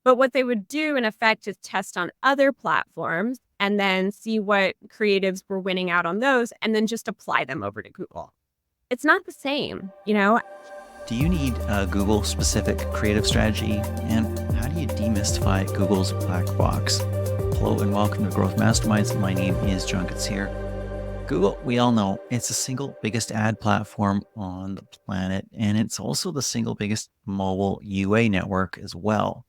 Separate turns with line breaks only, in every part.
But what they would do in effect is test on other platforms and then see what creatives were winning out on those and then just apply them over to Google. It's not the same, you know?
Do you need a Google specific creative strategy? And how do you demystify Google's black box? Hello and welcome to Growth Masterminds. My name is John Koetsier. Google, we all know, it's the single biggest ad platform on the planet, and it's also the single biggest mobile UA network as well.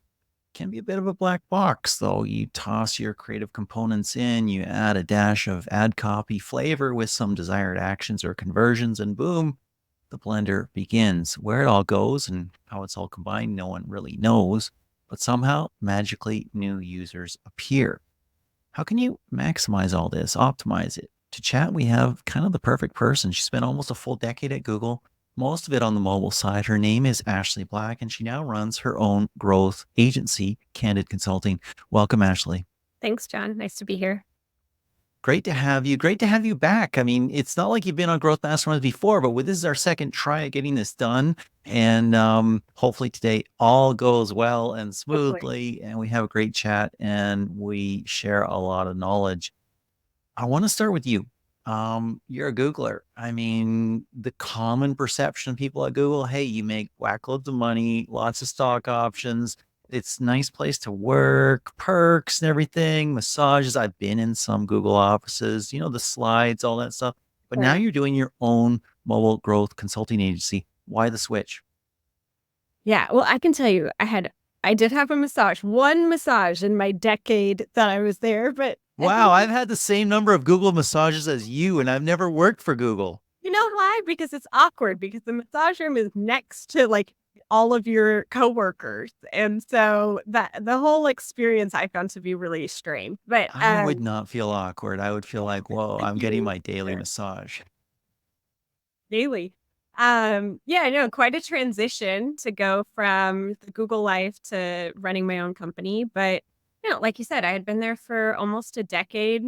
Can be a bit of a black box, though. You toss your creative components in, you add a dash of ad copy flavor with some desired actions or conversions, and boom, the blender begins. Where it all goes and how it's all combined, no one really knows, but somehow, magically, new users appear. How can you maximize all this, optimize it? To chat, we have kind of the perfect person. She spent almost a full decade at Google, most of it on the mobile side. Her name is Ashley Black, and she now runs her own growth agency, Candid Consulting. Welcome, Ashley.
Thanks, John. Nice to be here.
Great to have you. Great to have you back. I mean, it's not like you've been on Growth Masterminds before, but this is our second try at getting this done. And hopefully today all goes well and
Hopefully.
smoothly, and we have a great chat and we share a lot of knowledge. I want to start with you. You're a Googler. I mean, the common perception of people at Google, hey, you make whack loads of money, lots of stock options. It's a nice place to work, perks and everything, massages. I've been in some Google offices, the slides, all that stuff. But now
Sure.
you're doing your own mobile growth consulting agency. Why the switch?
Yeah. Well, I can tell you, I did have a massage, one massage in my decade that I was there, but I
Wow,
think
I've had the same number of Google massages as you, and I've never worked for Google.
you know why? Because it's awkward because the massage room is next to like all of your coworkers. And so that the whole experience I found to be really strange. But
I would not feel awkward. I would feel like, whoa, I'm getting
you
my daily
sure.
massage.
Daily. Yeah, I know, quite a transition to go from the Google life to running my own company. But, like you said, I had been there for almost a decade.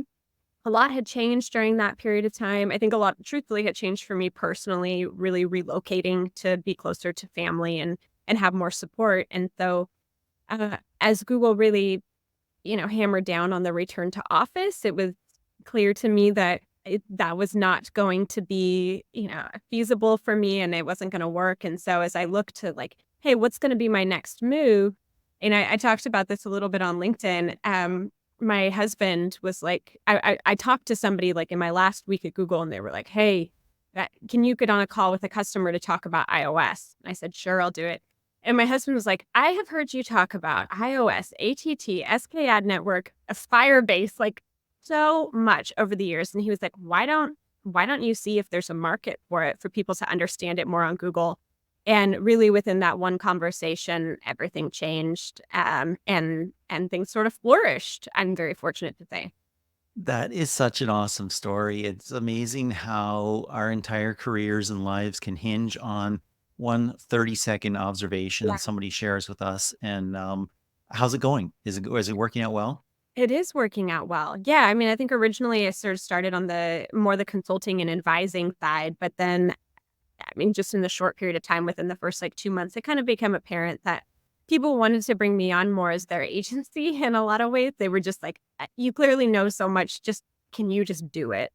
A lot had changed during that period of time. I think a lot, truthfully, had changed for me personally, really relocating to be closer to family and have more support. And so, as Google really, hammered down on the return to office, it was clear to me that that was not going to be, feasible for me and it wasn't going to work. And so as I looked to like, hey, what's going to be my next move? And I talked about this a little bit on LinkedIn. My husband was like, I talked to somebody like in my last week at Google and they were like, hey, can you get on a call with a customer to talk about iOS? And I said, sure, I'll do it. And my husband was like, I have heard you talk about iOS, ATT, SK Ad Network, Firebase, like so much over the years. And he was like, why don't you see if there's a market for it for people to understand it more on Google? And really within that one conversation, everything changed. And things sort of flourished, I'm very fortunate to say.
That is such an awesome story. It's amazing how our entire careers and lives can hinge on one 30-second observation somebody shares with us. And how's it going? Is it working out well?
It is working out well. Yeah, I mean, I think originally I sort of started on the consulting and advising side, but then, I mean, just in the short period of time within the first like 2 months, it kind of became apparent that people wanted to bring me on more as their agency in a lot of ways. They were just like, You clearly know so much, just can you just do it?"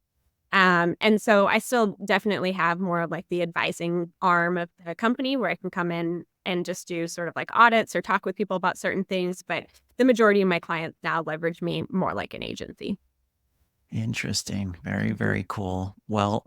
And so I still definitely have more of like the advising arm of the company where I can come in and just do sort of like audits or talk with people about certain things. But the majority of my clients now leverage me more like an agency.
Interesting. Very,
Mhm.
very cool. Well,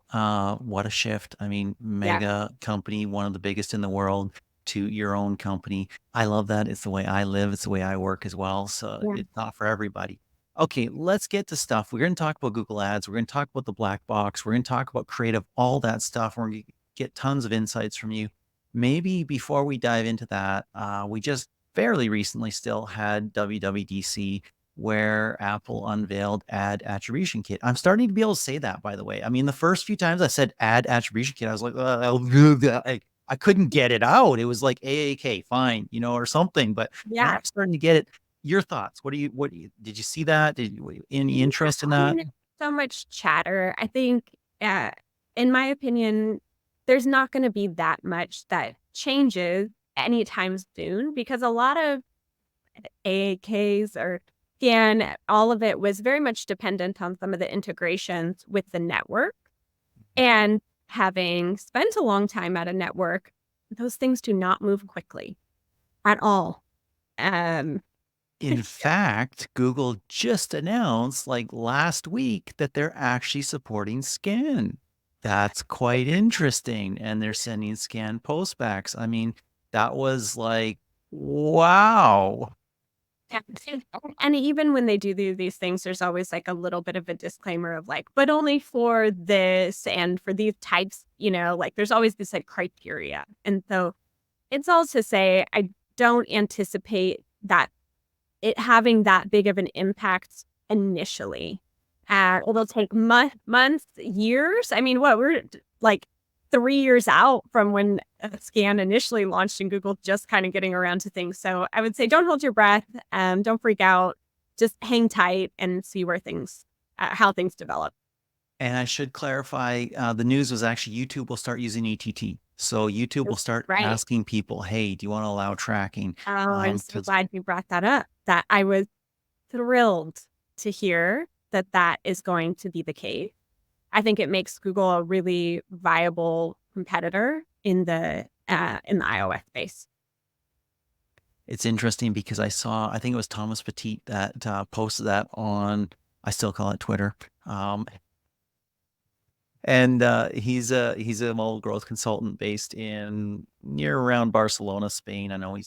what a shift. I mean,
Yeah.
mega company, one of the biggest in the world, to your own company. I love that. It's the way I live. It's the way I work as well. So
Yeah.
it's not for everybody. Okay, let's get to stuff. We're going to talk about Google Ads. We're going to talk about the black box. We're going to talk about creative, all that stuff. We're going to get tons of insights from you. Maybe before we dive into that, we just fairly recently still had WWDC where Apple unveiled Ad Attribution Kit. I'm starting to be able to say that, by the way. I mean, the first few times I said Ad Attribution Kit, I was like, I couldn't get it out. It was like AAK, fine, or something. But now
Yeah.
I'm starting to get it. Your thoughts? Did you see that? Any
Yeah,
interest in
I
that?
mean, so much chatter. I think, in my opinion, there's not going to be that much that changes anytime soon because a lot of AAKs or scan, all of it was very much dependent on some of the integrations with the network. And having spent a long time at a network, those things do not move quickly at all. Um,
In fact, Google just announced like last week that they're actually supporting scan. That's quite interesting. And they're sending scan postbacks. I mean, that was like, wow.
Yeah, and even when they do these things, there's always like a little bit of a disclaimer of like, but only for this and for these types, like there's always this like criteria. And so it's all to say, I don't anticipate that it having that big of an impact initially. It'll take months, years. I mean, we're like 3 years out from when Scan initially launched and Google just kind of getting around to things. So I would say don't hold your breath. Don't freak out. Just hang tight and see how things develop.
And I should clarify, the news was actually YouTube will start using ATT. So YouTube will start
Right.
asking people, hey, do you want to allow tracking?
Oh, I'm so
'Cause
glad you brought that up. That I was thrilled to hear that is going to be the case. I think it makes Google a really viable competitor in the iOS space.
it's interesting because I think it was Thomas Petit that posted that on, I still call it Twitter. And he's a mobile growth consultant based in near around Barcelona, Spain. I know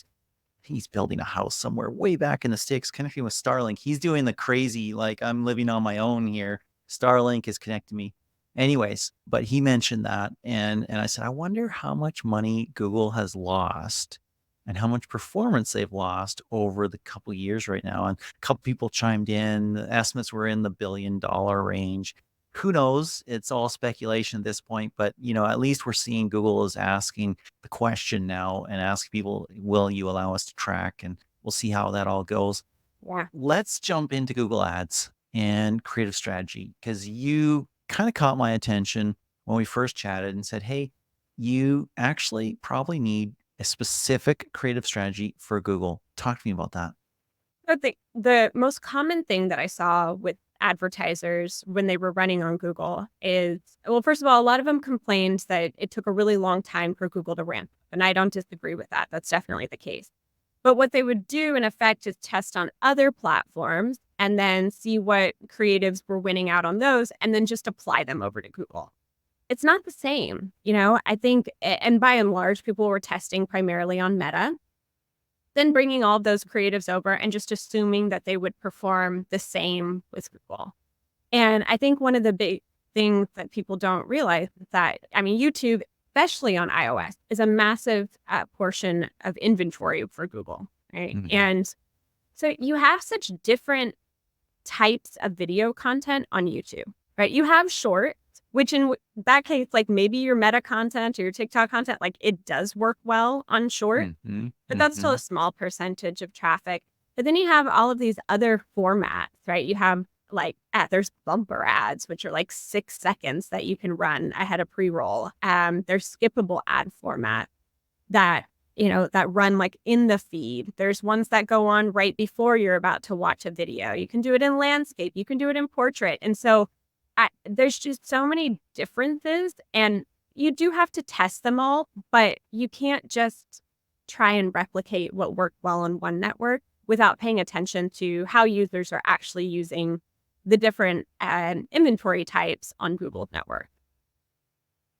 he's building a house somewhere way back in the sticks, connecting with Starlink. He's doing the crazy, like I'm living on my own here. Starlink is connecting me. Anyways, but he mentioned that, and I said, I wonder how much money Google has lost and how much performance they've lost over the couple years right now. And a couple people chimed in. The estimates were in the $1 billion range. Who knows? It's all speculation at this point, but at least we're seeing Google is asking the question now and ask people, will you allow us to track? And we'll see how that all goes.
Yeah.
Let's jump into Google Ads and creative strategy because you kind of caught my attention when we first chatted and said, hey, you actually probably need a specific creative strategy for Google. Talk to me about that.
I think the most common thing that I saw with advertisers when they were running on Google is, well, first of all, a lot of them complained that it took a really long time for Google to ramp. And I don't disagree with that. That's definitely the case. But what they would do in effect is test on other platforms and then see what creatives were winning out on those and then just apply them over to Google. It's not the same, I think, and by and large, people were testing primarily on Meta, then bringing all of those creatives over and just assuming that they would perform the same with Google. And I think one of the big things that people don't realize is that, I mean, YouTube, especially on iOS, is a massive portion of inventory for Google, right?
Mhm.
And so you have such different types of video content on YouTube, right? You have short, which in that case, like maybe your Meta content or your TikTok content, like it does work well on short,
Mhm,
but that's still
mhm.
a small percentage of traffic. But then you have all of these other formats, right? You have like there's bumper ads, which are like 6 seconds that you can run ahead of pre-roll. There's skippable ad format that that run like in the feed. There's ones that go on right before you're about to watch a video. You can do it in landscape. You can do it in portrait. And so there's just so many differences, and you do have to test them all, but you can't just try and replicate what worked well on one network without paying attention to how users are actually using the different inventory types on Google's network.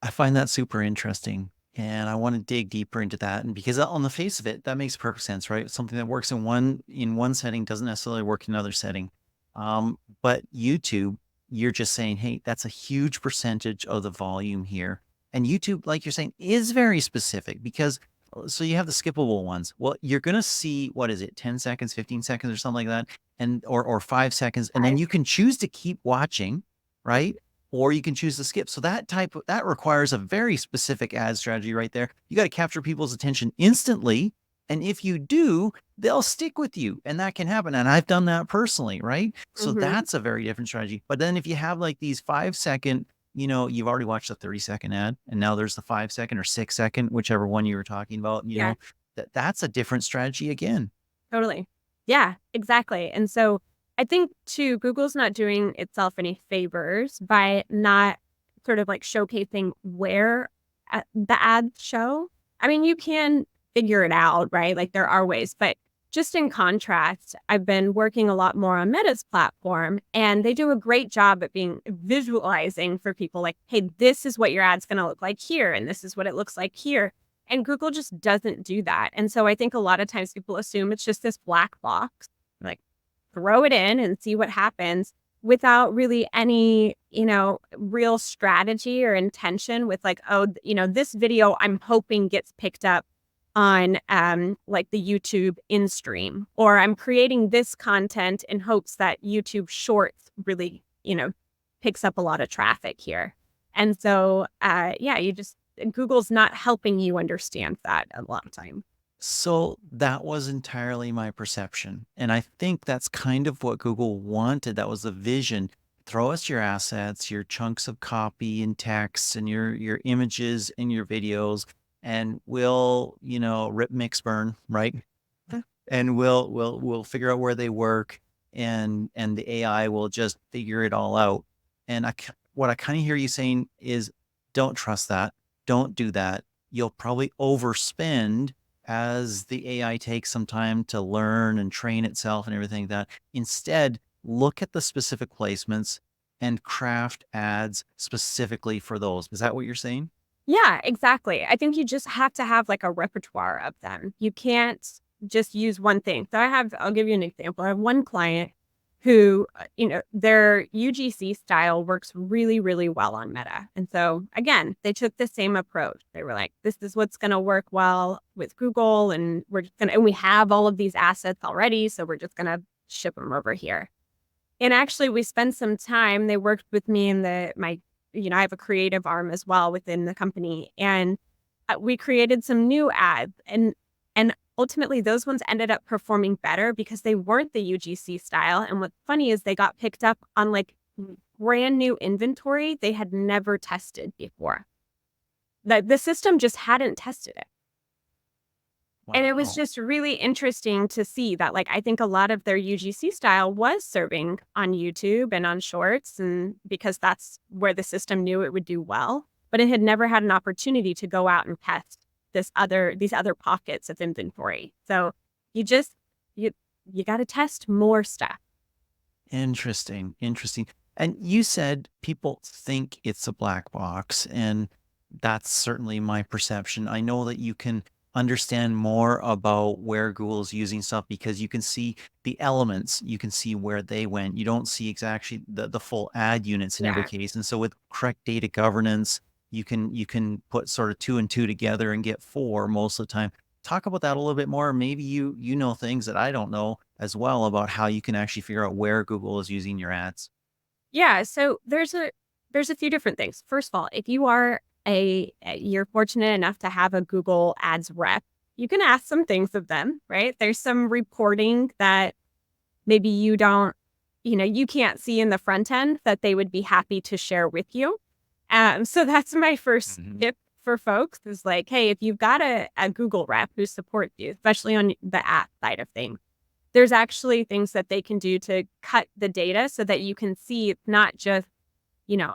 I find that super interesting. And I want to dig deeper into that. And because on the face of it, that makes perfect sense, right? Something that works in one setting doesn't necessarily work in another setting. But YouTube, you're just saying, hey, that's a huge percentage of the volume here. And YouTube, like you're saying, is very specific because so you have the skippable ones. Well, you're gonna see what is it, 10 seconds, 15 seconds or something like that, and or 5 seconds, and then
Right.
you can choose to keep watching, right? Or you can choose to skip. So that requires a very specific ad strategy right there. You got to capture people's attention instantly. And if you do, they'll stick with you. And that can happen. And I've done that personally, right? So
Hmm.
that's a very different strategy. But then if you have like these 5 second, you've already watched the 30-second ad, and now there's the 5 second or 6 second, whichever one you were talking about,
Yeah,
that's a different strategy again.
totally. Yeah, exactly. And so I think too, Google's not doing itself any favors by not sort of like showcasing where the ads show. I mean, you can figure it out, right? Like there are ways, but just in contrast, I've been working a lot more on Meta's platform, and they do a great job at being visualizing for people like, hey, this is what your ad's going to look like here, and this is what it looks like here. And Google just doesn't do that. And so I think a lot of times people assume it's just this black box, like throw it in and see what happens without really any, real strategy or intention with like, oh, this video I'm hoping gets picked up on like the YouTube in stream, or I'm creating this content in hopes that YouTube Shorts really, picks up a lot of traffic here. And so yeah, Google's not helping you understand that a lot of time.
So that was entirely my perception. And I think that's kind of what Google wanted. That was the vision. Throw us your assets, your chunks of copy and text and your images and your videos, and we'll, rip, mix, burn, right?
Yeah.
And we'll figure out where they work, and the AI will just figure it all out. And what I kind of hear you saying is don't trust that. Don't do that. You'll probably overspend as the AI takes some time to learn and train itself and everything like that. Instead, look at the specific placements and craft ads specifically for those. Is that what you're saying?
Yeah, exactly. I think you just have to have like a repertoire of them. You can't just use one thing. So I'll give you an example. I have one client who, their UGC style works really, really well on Meta. And so again, they took the same approach. They were like, this is what's going to work well with Google. And and we have all of these assets already. So we're just going to ship them over here. And actually we spent some time, they worked with me in I have a creative arm as well within the company, and we created some new ads, and ultimately those ones ended up performing better because they weren't the UGC style. And what's funny is they got picked up on like brand new inventory they had never tested before. The system just hadn't tested it. And it was
Wow.
just really interesting to see that, like, I think a lot of their UGC style was serving on YouTube and on Shorts, and because that's where the system knew it would do well, but it had never had an opportunity to go out and test these other pockets of inventory. So you just you you got to test more stuff.
Interesting. Interesting. And you said people think it's a black box, and that's certainly my perception. I know that you can understand more about where Google's using stuff because you can see the elements, you can see where they went. You don't see exactly the full ad units in every
Yeah.
case. And so with correct data governance, you can put sort of two and two together and get four most of the time. Talk about that a little bit more. Maybe you know things that I don't know as well about how you can actually figure out where Google is using your ads.
Yeah, so there's a few different things. First of all, if you are you're fortunate enough to have a Google Ads rep, you can ask some things of them, right? There's some reporting that maybe you can't see in the front end that they would be happy to share with you. So that's my first
Mhm.
tip for folks is like, hey, if you've got a Google rep who supports you, especially on the app side of things, there's actually things that they can do to cut the data so that you can see it's not just,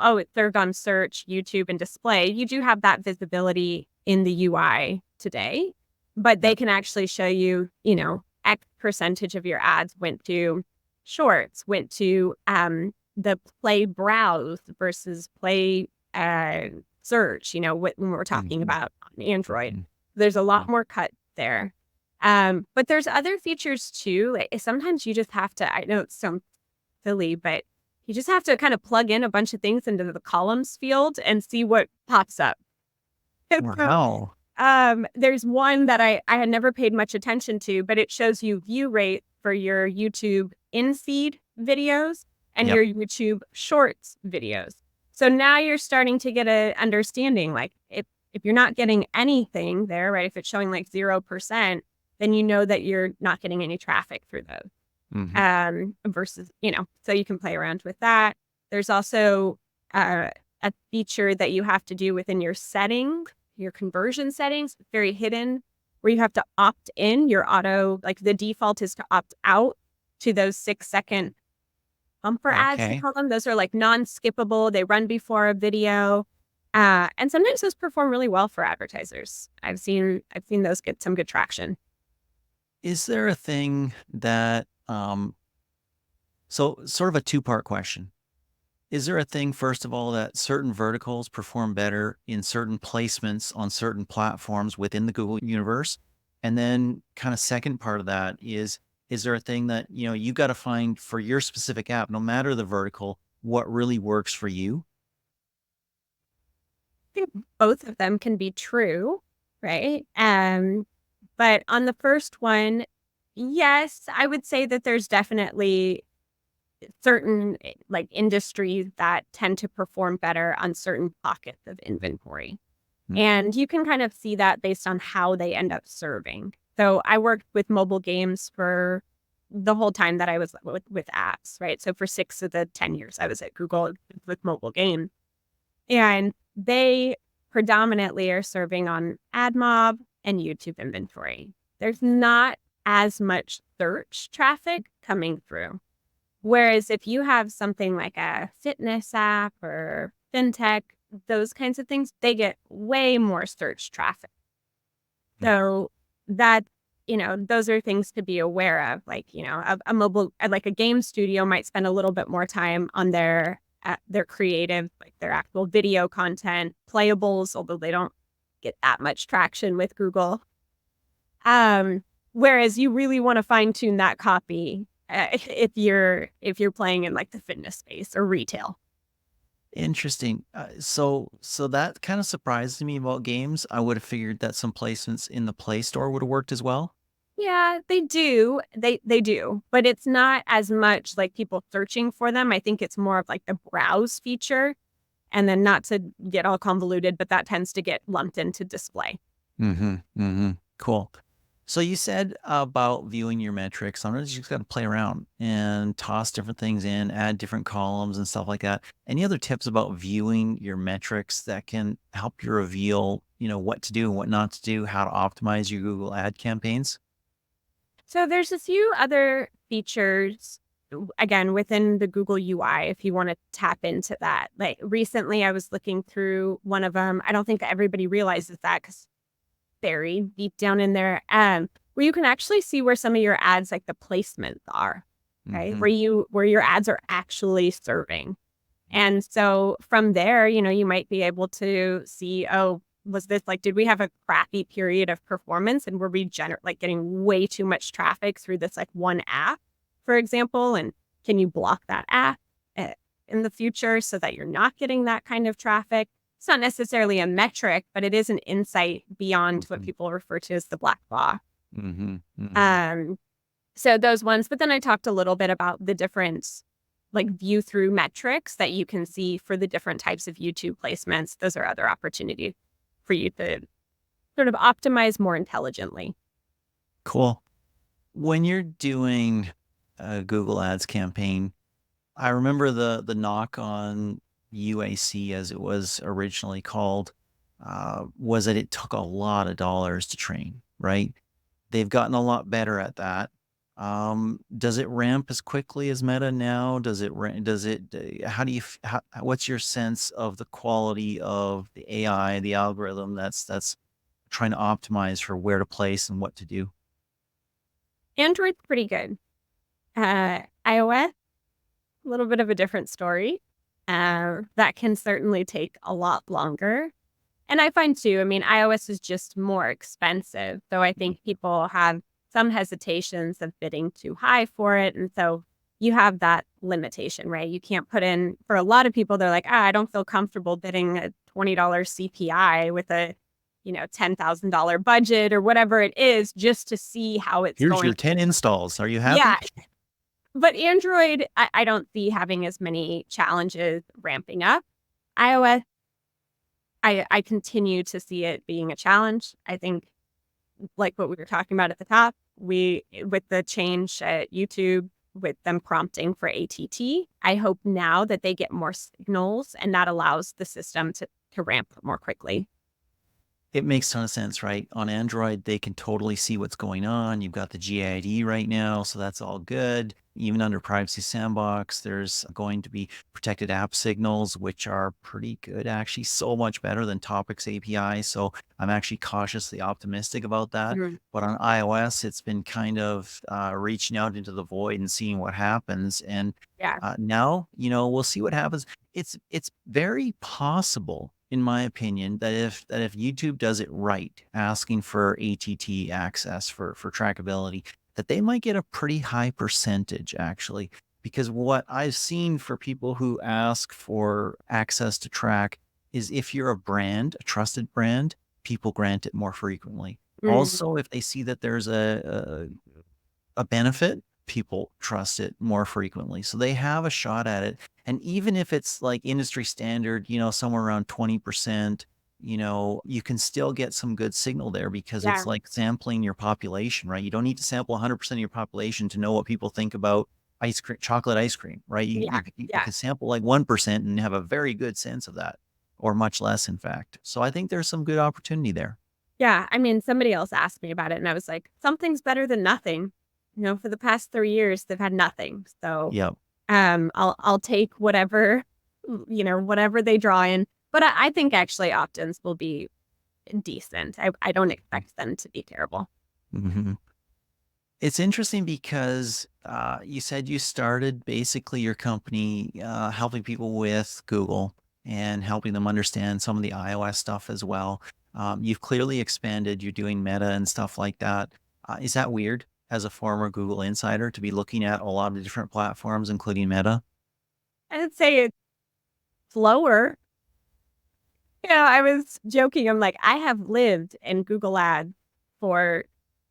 oh, it's served on search, YouTube, and display. You do have that visibility in the UI today, but they
Yep.
can actually show you, X percentage of your ads went to shorts, went to the play browse versus play search, when we're talking
Mhm.
about on Android.
Mhm.
There's a lot
Mhm.
more cut there. But there's other features too. Like sometimes you just have to, I know it sounds silly, but you just have to kind of plug in a bunch of things into the columns field and see what pops up. And so,
Wow.
there's one that I had never paid much attention to, but it shows you view rate for your YouTube in-feed videos and
Yep.
your YouTube Shorts videos. So now you're starting to get a understanding, like if you're not getting anything there, right? If it's showing like 0%, then you know that you're not getting any traffic through those.
Mhm.
Versus, so you can play around with that. There's also uh, a feature that you have to do within your conversion settings, very hidden. where you have to opt in your auto, like the default is to opt out to those 6-second bumper ads, they
Okay.
call them. Those are like non-skippable. They run before a video. And sometimes those perform really well for advertisers. I've seen those get some good traction.
Is there a thing that, so sort of a two-part question. Is there a thing, first of all, that certain verticals perform better in certain placements on certain platforms within the Google universe? And then kind of second part of that is there a thing that, you got to find for your specific app, no matter the vertical, what really works for you?
I think both of them can be true, right? But on the first one, yes, I would say that there's definitely certain like industries that tend to perform better on certain pockets of inventory.
Mm.
And you can kind of see that based on how they end up serving. So I worked with mobile games for the whole time that I was with apps, right? So for 6 of the 10 years I was at Google with mobile games. And they predominantly are serving on AdMob and YouTube inventory. There's not as much search traffic coming through. Whereas if you have something like a fitness app or fintech, those kinds of things, they get way more search traffic.
Mm.
So that, those are things to be aware of. Like, a mobile, like a game studio might spend a little bit more time on their creative, like their actual video content, playables, although they don't get that much traction with Google. Whereas you really want to fine tune that copy if you're playing in like the fitness space or retail.
Interesting. So that kind of surprised me about games. I would have figured that some placements in the Play Store would have worked as well.
Yeah, they do. They do, but it's not as much like people searching for them. I think it's more of like the browse feature, and then not to get all convoluted, but that tends to get lumped into display.
Mm-hmm. Mm-hmm. Cool. So you said about viewing your metrics. Sometimes you just got to play around and toss different things in, add different columns and stuff like that. Any other tips about viewing your metrics that can help you reveal, what to do and what not to do, how to optimize your Google ad campaigns?
So there's a few other features, again, within the Google UI, if you want to tap into that. Like recently, I was looking through one of them. I don't think everybody realizes that because buried deep down in there, where you can actually see where some of your ads, like the placements are, right?
Mm-hmm.
Where your ads are actually serving. And so from there, you might be able to see, oh, was this like, did we have a crappy period of performance and were we like getting way too much traffic through this like one app, for example? And can you block that app uh, in the future so that you're not getting that kind of traffic? It's not necessarily a metric, but it is an insight beyond what
Mm-hmm.
people refer to as the black box.
Mm-hmm. Mm-hmm.
Um, so those ones, but then I talked a little bit about the different like view through metrics that you can see for the different types of YouTube placements. Those are other opportunities for you to sort of optimize more intelligently.
Cool. When you're doing a Google Ads campaign, I remember the knock on UAC, as it was originally called, was that it took a lot of dollars to train, right? They've gotten a lot better at that. Does it ramp as quickly as Meta now? How do you, what's your sense of the quality of the AI, the algorithm that's trying to optimize for where to place and what to do?
Android's pretty good. iOS, a little bit of a different story. That can certainly take a lot longer. And I find too, I mean, iOS is just more expensive. So I think people have some hesitations of bidding too high for it. And so you have that limitation, right? You can't put in, for a lot of people, they're like, I don't feel comfortable bidding a $20 CPI with a, $10,000 budget or whatever it is just to see how it's
Here's
going.
your 10 installs. Are you
Yeah.
happy?
But Android, I don't see having as many challenges ramping up. iOS, I continue to see it being a challenge. I think, like what we were talking about at the top, with the change at YouTube, with them prompting for ATT, I hope now that they get more signals and that allows the system to ramp more quickly.
It makes a ton of sense, right? On Android, they can totally see what's going on. You've got the GID right now, so that's all good. Even under Privacy Sandbox, there's going to be protected app signals, which are pretty good, actually, so much better than Topics API. So I'm actually cautiously optimistic about that.
Mhm.
But on iOS, it's been kind of reaching out into the void and seeing what happens. And
Yeah.
now, we'll see what happens. It's very possible, in my opinion, that if YouTube does it right, asking for ATT access for trackability, that they might get a pretty high percentage actually. Because what I've seen for people who ask for access to track is if you're a brand, a trusted brand, people grant it more frequently.
Mm.
Also, if they see that there's a benefit, people trust it more frequently. So they have a shot at it. And even if it's like industry standard, somewhere around 20%, you can still get some good signal there because it's
Yeah.
like sampling your population, right? You don't need to sample 100% of your population to know what people think about ice cream, chocolate ice cream, right?
Yeah.
You
Yeah.
can sample like 1% and have a very good sense of that, or much less, in fact. So I think there's some good opportunity there.
Yeah. I mean, somebody else asked me about it and I was like, something's better than nothing. For the past 3 years, they've had nothing. So
Yeah.
I'll take whatever, whatever they draw in. But I think actually opt-ins will be decent. I don't expect them to be terrible.
Mhm. It's interesting because you said you started basically your company helping people with Google and helping them understand some of the iOS stuff as well. You've clearly expanded. You're doing Meta and stuff like that. Is that weird as a former Google insider to be looking at a lot of different platforms, including Meta?
I'd say it's slower. I was joking. I'm like, I have lived in Google Ads for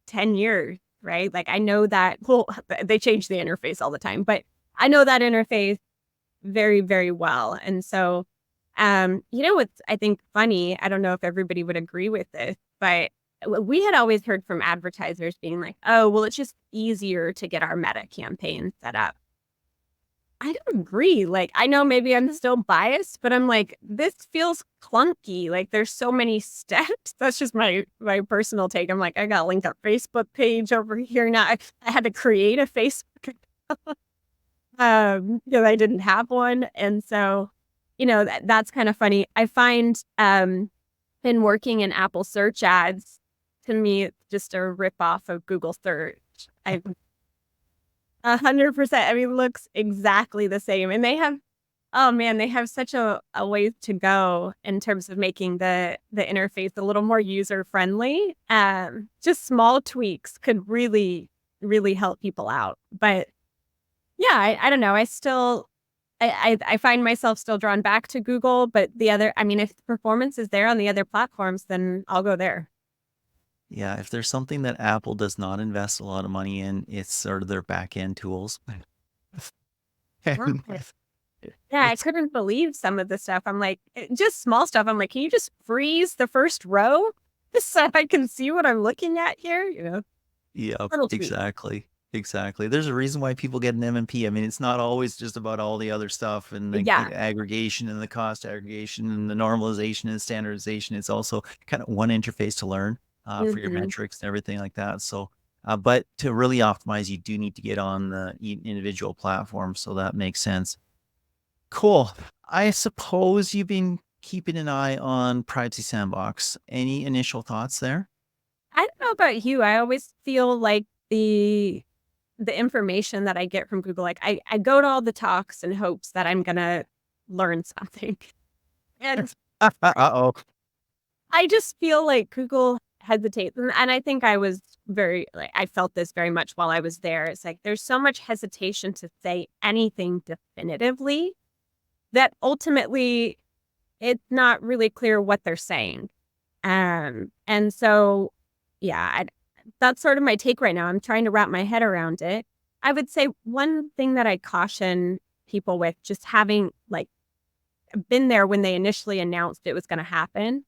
10 years, right? Like I know that, well, they change the interface all the time, but I know that interface very, very well. And so, what's I think funny, I don't know if everybody would agree with this, but we had always heard from advertisers being like, oh, well, it's just easier to get our Meta campaign set up. I don't agree. Like, I know maybe I'm still biased, but I'm like, this feels clunky. Like, there's so many steps. That's just my personal take. I'm like, I got to link a Facebook page over here now. I had to create a Facebook because I didn't have one, and so that's kind of funny. I find in working in Apple search ads, to me, it's just a rip off of Google search. I 100%. I mean, looks exactly the same. And they have, oh man, they have such a ways to go in terms of making the interface a little more user friendly. Just small tweaks could really, really help people out. But yeah, I don't know. I find myself still drawn back to Google, but I mean, if the performance is there on the other platforms, then I'll go there.
Yeah, if there's something that Apple does not invest a lot of money in, it's sort of their back end tools. And
Right. Yeah, I
it's
couldn't believe some of the stuff. I'm like, just small stuff. I'm like, can you just freeze the first row just so I can see what I'm looking at here?
Yeah,
Little tweak.
exactly. Exactly. There's a reason why people get an MMP. I mean, it's not always just about all the other stuff and the
Yeah.
aggregation and the cost aggregation and the normalization and standardization. It's also kind of one interface to learn for your
Hmm.
metrics and everything like that. So, but to really optimize, you do need to get on the individual platform. So that makes sense. Cool. I suppose you've been keeping an eye on Privacy Sandbox. Any initial thoughts there?
I don't know about you. I always feel like the information that I get from Google, like I go to all the talks in hopes that I'm gonna learn something. And
Uh-oh.
I just feel like Google hesitates, and I think I was very like, I felt this very much while I was there. It's like there's so much hesitation to say anything definitively that ultimately it's not really clear what they're saying. And so, yeah, that's sort of my take right now. I'm trying to wrap my head around it. I would say one thing that I caution people with just having like been there when they initially announced it was going to happen.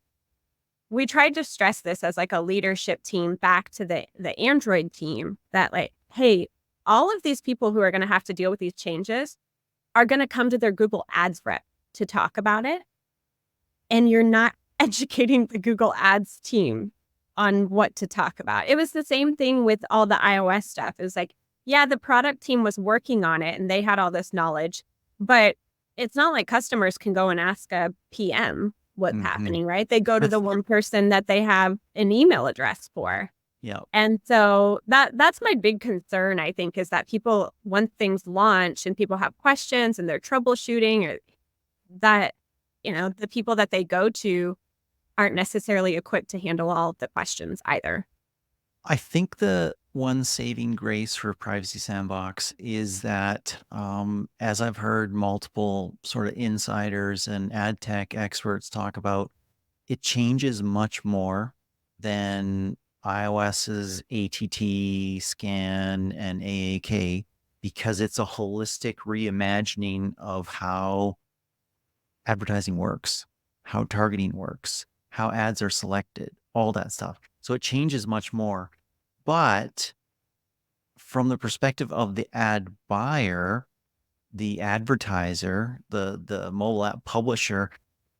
We tried to stress this as like a leadership team back to the Android team that like, hey, all of these people who are going to have to deal with these changes are going to come to their Google Ads rep to talk about it. And you're not educating the Google Ads team on what to talk about. It was the same thing with all the iOS stuff. It was like, yeah, the product team was working on it and they had all this knowledge, but it's not like customers can go and ask a PM what's
Hmm.
happening, right? They go to the one person that they have an email address for.
Yeah.
And so that's my big concern, I think, is that people, once things launch and people have questions and they're troubleshooting, or that, the people that they go to aren't necessarily equipped to handle all of the questions either.
I think the one saving grace for Privacy Sandbox is that, as I've heard multiple sort of insiders and ad tech experts talk about, it changes much more than iOS's ATT, scan, and AAK because it's a holistic reimagining of how advertising works, how targeting works, how ads are selected, all that stuff. So it changes much more. But from the perspective of the ad buyer, the advertiser, the mobile app publisher,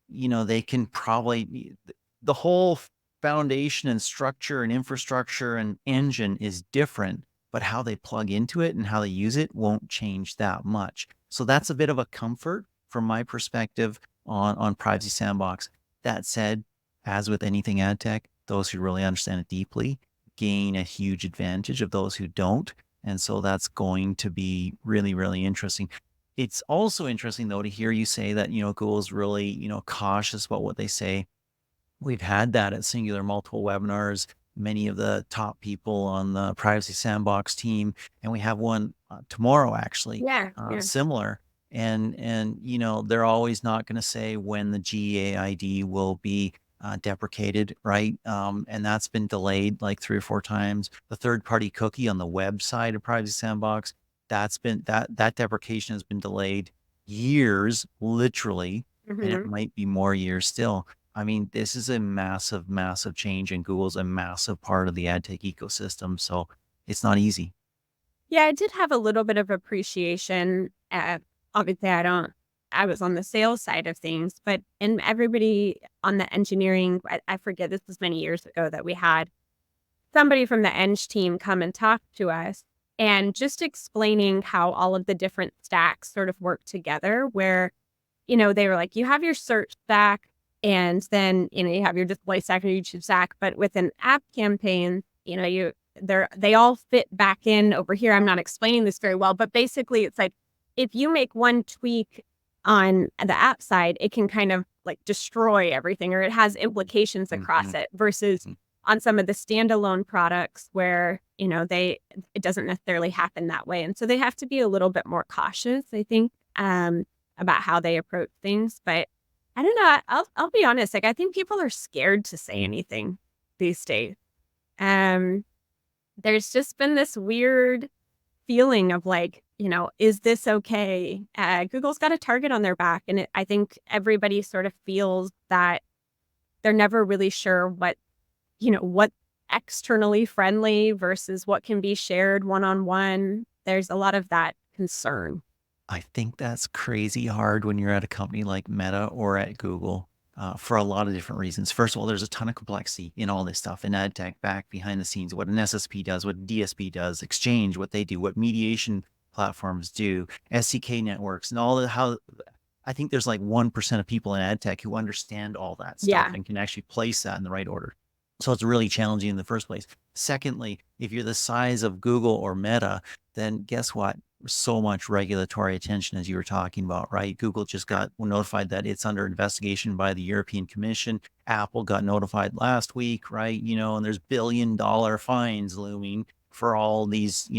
they can probably the whole foundation and structure and infrastructure and engine is different, but how they plug into it and how they use it won't change that much. So that's a bit of a comfort from my perspective on Privacy Sandbox. That said, as with anything ad tech, those who really understand it deeply gain a huge advantage of those who don't. And so that's going to be really, really interesting. It's also interesting, though, to hear you say that, Google's really, cautious about what they say. We've had that at Singular multiple webinars, many of the top people on the Privacy Sandbox team, and we have one tomorrow, actually,
Yeah, yeah.
similar. And they're always not going to say when the GAID will be deprecated, right? And that's been delayed like 3 or 4 times. The third-party cookie on the website of Privacy Sandbox, that deprecation has been delayed years, literally, and it
Hmm.
might be more years still. I mean, this is a massive, massive change, and Google's a massive part of the ad tech ecosystem. So it's not easy.
Yeah, I did have a little bit of appreciation. Obviously, I was on the sales side of things, but and everybody on the engineering, I forget, this was many years ago that we had somebody from the eng team come and talk to us and just explaining how all of the different stacks sort of work together, where, they were like, you have your search stack and then, you have your display stack and your YouTube stack, but with an app campaign, they all fit back in over here. I'm not explaining this very well, but basically it's like, if you make one tweak on the app side, it can kind of like destroy everything, or it has implications across
Mhm,
it, versus
mhm.
on some of the standalone products where, it doesn't necessarily happen that way. And so they have to be a little bit more cautious, I think, about how they approach things. But I don't know. I'll be honest. Like, I think people are scared to say anything these days. Um, there's just been this weird feeling of like, is this okay? Google's got a target on their back, and I think everybody sort of feels that they're never really sure what externally friendly versus what can be shared one on one. There's a lot of that concern.
I think that's crazy hard when you're at a company like Meta or at Google for a lot of different reasons. First of all, there's a ton of complexity in all this stuff in ad tech, back behind the scenes, what an SSP does, what a DSP does, Exchange, what they do, what mediation platforms do, SDK networks, and all the how. I think there's like 1% of people in ad tech who understand all that stuff
Yeah.
and can actually place that in the right order. So it's really challenging in the first place. Secondly, if you're the size of Google or Meta, then guess what? So much regulatory attention, as you were talking about, right? Google just got notified that it's under investigation by the European Commission. Apple got notified last week, right? And there's $1 billion fines looming for all these,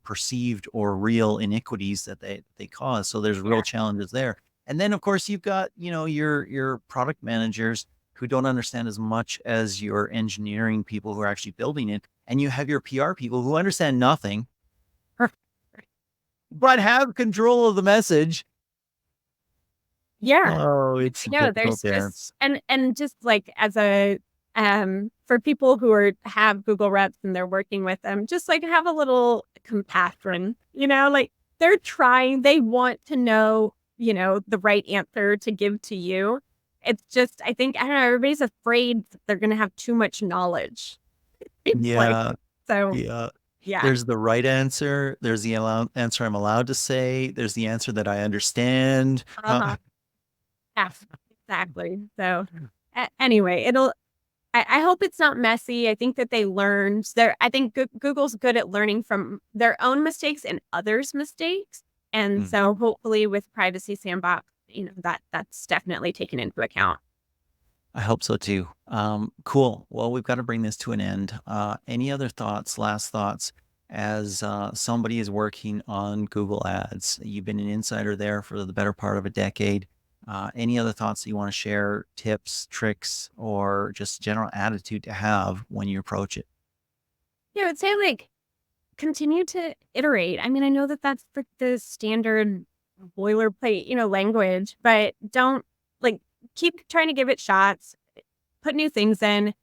perceived or real iniquities that they cause. So there's real
Yeah.
challenges there. And then, of course, you've got, your product managers who don't understand as much as your engineering people who are actually building it. And you have your PR people who understand nothing, but have control of the message.
Yeah.
Oh, it's
No,
difficult
there's
there.
just, and just like as a for people who have Google reps and they're working with them, just like have a little compassion, like they want to know, the right answer to give to you. it's just, I think, I don't know, everybody's afraid that they're going to have too much knowledge. It's like,
Yeah.
so
Yeah.
yeah.
There's the right answer. There's the answer I'm allowed to say. There's the answer that I understand.
Uh-huh. Yeah, exactly. So anyway, I hope it's not messy. I think that they learned I think Google's good at learning from their own mistakes and others' mistakes. And
Mm,
so hopefully with Privacy Sandbox, that's definitely taken into account.
I hope so too. Cool. Well, we've got to bring this to an end. Any other thoughts, last thoughts, as somebody is working on Google Ads? You've been an insider there for the better part of a decade. Any other thoughts that you want to share, tips, tricks, or just general attitude to have when you approach it?
Yeah, I would say like continue to iterate. I mean, I know that that's the standard boilerplate, language, but don't like keep trying to give it shots, put new things in.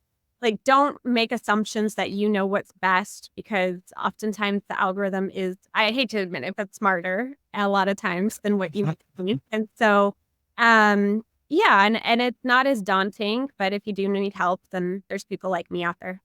Like, don't make assumptions that you know what's best because oftentimes the algorithm is, I hate to admit it, but smarter a lot of times than what you think. And so, yeah, and it's not as daunting, but if you do need help, then there's people like me out there.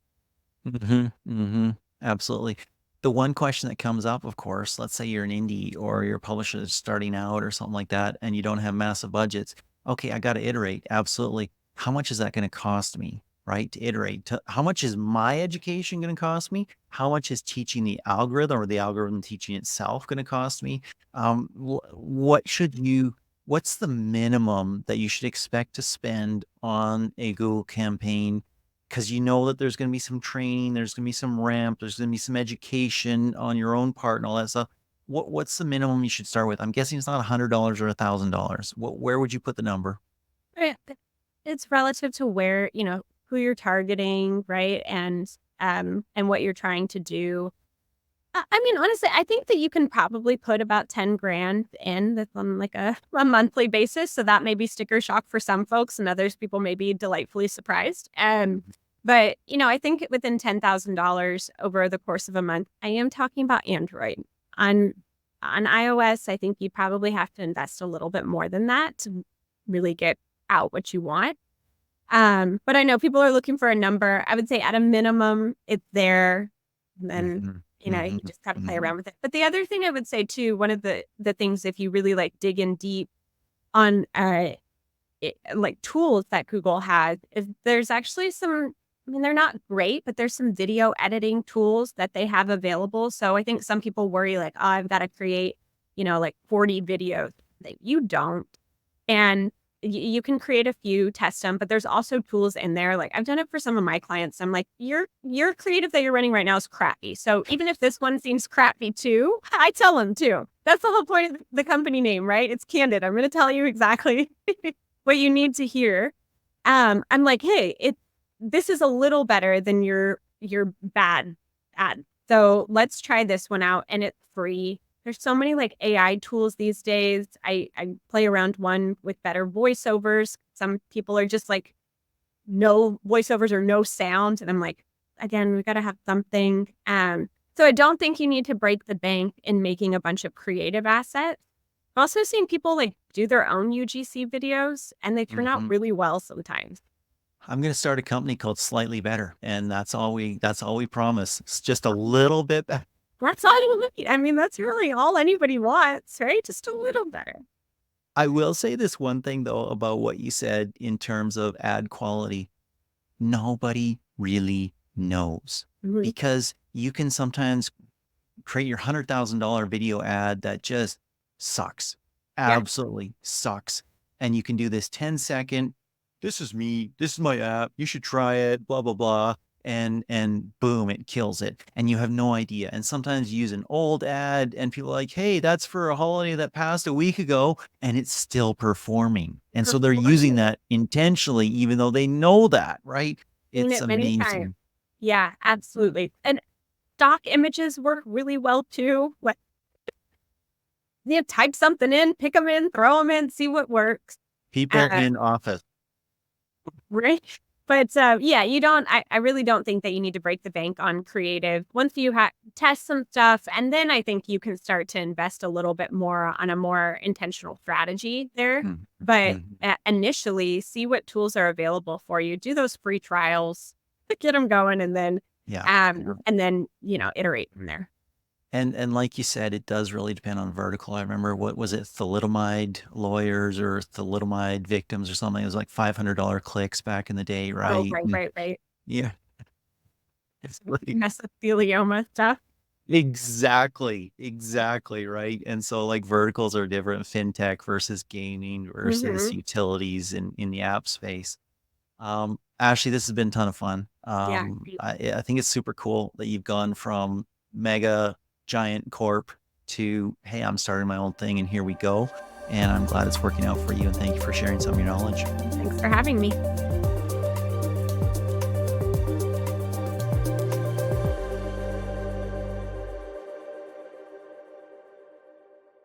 Absolutely. The one question that comes up, of course, let's say you're an indie or your publisher is starting out or something like that, and you don't have massive budgets. Okay, I got to iterate. Absolutely. How much is that going to cost me, right? To iterate. How much is my education going to cost me? How much is teaching the algorithm or the algorithm teaching itself going to cost me? What's the minimum that you should expect to spend on a Google campaign? Because you know that there's going to be some training, there's going to be some ramp, there's going to be some education on your own part and all that stuff. What's the minimum you should start with? I'm guessing it's not $100 or $1,000. Where would you put the number?
Right. It's relative to where, who you're targeting, right? And what you're trying to do. I mean, honestly, I think that you can probably put about 10 grand in that's on like a monthly basis. So that may be sticker shock for some folks and others people may be delightfully surprised. But I think within $10,000 over the course of a month, I am talking about Android. On on iOS, I think you probably have to invest a little bit more than that to really get out what you want. But I know people are looking for a number. I would say at a minimum, it's there. And then,
Mhm,
you
mhm,
just got to play
mhm.
around with it. But the other thing I would say too, one of the things, if you really like dig in deep on like tools that Google has, is there's actually some, I mean, they're not great, but there's some video editing tools that they have available. So I think some people worry like, oh, I've got to create, like 40 videos. You don't. And you can create a few, test them, but there's also tools in there. Like I've done it for some of my clients. I'm like, your creative that you're running right now is crappy. So even if this one seems crappy too, I tell them too. That's the whole point of the company name, right? It's candid. I'm going to tell you exactly what you need to hear. I'm like, hey, this is a little better than your bad ad. So let's try this one out, and it's free. There's so many like AI tools these days. I play around one with better voiceovers. Some people are just like no voiceovers or no sound, and I'm like, again, we got to have something. So I don't think you need to break the bank in making a bunch of creative assets. I've also seen people like do their own UGC videos, and they turn out
Mhm.
really well sometimes.
I'm going to start a company called Slightly Better, and that's all we promise. It's just a little bit better.
That's all you need. I mean, that's really all anybody wants, right? Just a little better.
I will say this one thing though about what you said in terms of ad quality. Nobody really knows
Mhm.
because you can sometimes create your $100,000 video ad that just sucks,
Yeah.
absolutely sucks. And you can do this 10-second, this is me, this is my app, you should try it, blah, blah, blah. And boom, it kills it. And you have no idea. And sometimes you use an old ad and people are like, hey, that's for a holiday that passed a week ago, and it's still performing. And so they're using
Performing.
that intentionally, even though they know that, right?
Seen
It's
it many times.
amazing.
Yeah, absolutely. And stock images work really well too. What type something in, pick them in, throw them in, see what works.
People
Uh,
in office.
right. But yeah, I really don't think that you need to break the bank on creative. Once you test some stuff, and then I think you can start to invest a little bit more on a more intentional strategy there.
Mhm.
But
Mhm.
initially, see what tools are available for you. Do those free trials to get them going,
Yeah.
and then iterate from there.
And like you said, it does really depend on vertical. I remember, what was it, thalidomide lawyers or thalidomide victims or something. It was like $500 clicks back in the day,
Oh,
right?
right, right, right.
Yeah, it's like
Mesothelioma stuff.
exactly, right. And so like verticals are different, fintech versus gaming versus
Hmm.
utilities in the app space. Ashley, this has been a ton of fun.
Yeah.
I think it's super cool that you've gone from mega giant corp to, hey, I'm starting my own thing and here we go. And I'm glad it's working out for you. And thank you for sharing some of your knowledge.
Thanks for having me.